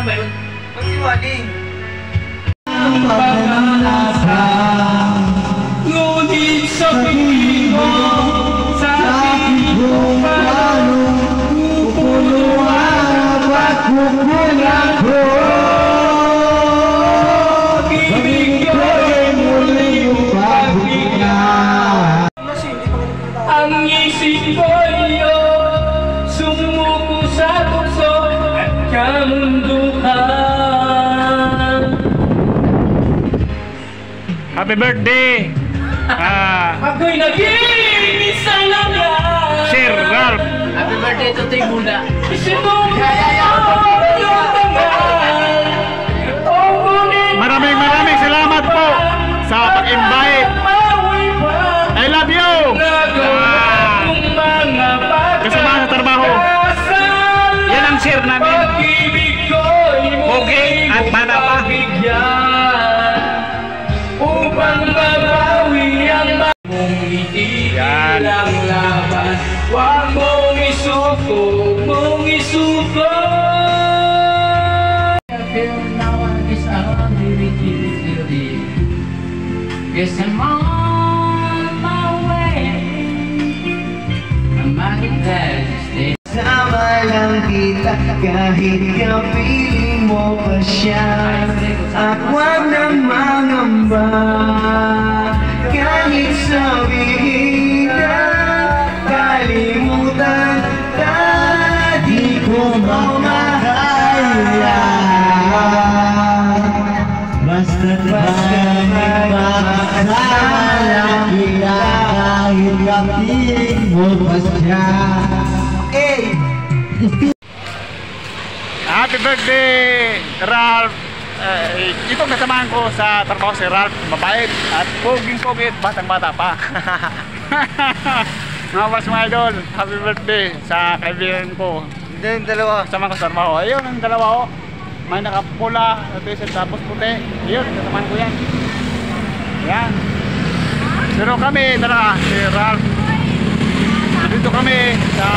ba yun? Magsiwaling. Ngunit sa piling mo, sa aking bumalong, pupuluhan at pupulang ko. Ibigay muli yung pagbigay. Ang isip ko iyo, sumuko sa tukso at kamunduhan. Happy birthday! Ako'y naging isang langyan. Sir Ralph! Happy birthday to Ting Buda. Maraming salamat po sa pag-invite. I love you! Kasama sa trabaho. Yan ang share namin. Okay, at bata pa. Upang mabawi ang mong itigilang laban. Huwag mong isuko, mong isuko. I feel now I guess I'm really feeling. Guess I'm on my way. I'm not glad to stay. Sama lang kita kahit kapiling mo pa siya. At huwag nang mangamba kahit sabihin na kalimutan ka, di ko makakaya. Basta't magkakasama lang kita kahit kapiling mo pa siya. Happy birthday, Ralph! Itong kasamahan ko sa trabaho si Ralph, mabait at poging-pogi at batang-bata pa. Mga boss, mga idol, happy birthday sa kaibigan ko. Ito yung dalawa. Kasama ko sa trabaho. Ayun, ang dalawa ko. May nakapula, t-shirt tapos puti. Ayun, kasamahan ko yan. Yan. Pero kami, talaga, si Ralph. Dito kami sa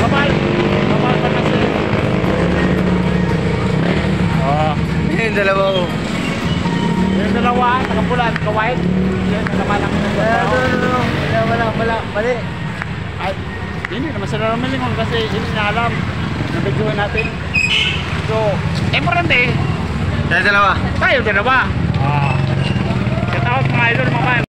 Kapal pa kasi. Yung dalawa ko. Yung dalawa, nakapula at ka-white. Yan, nalaman lang. Wala, mali. Ay, hindi naman sila namilingon kasi hindi na alam. Nabidyohan natin. So, importante. Tayo dalawa. Tayo dalawa. Katawag mga idol, mga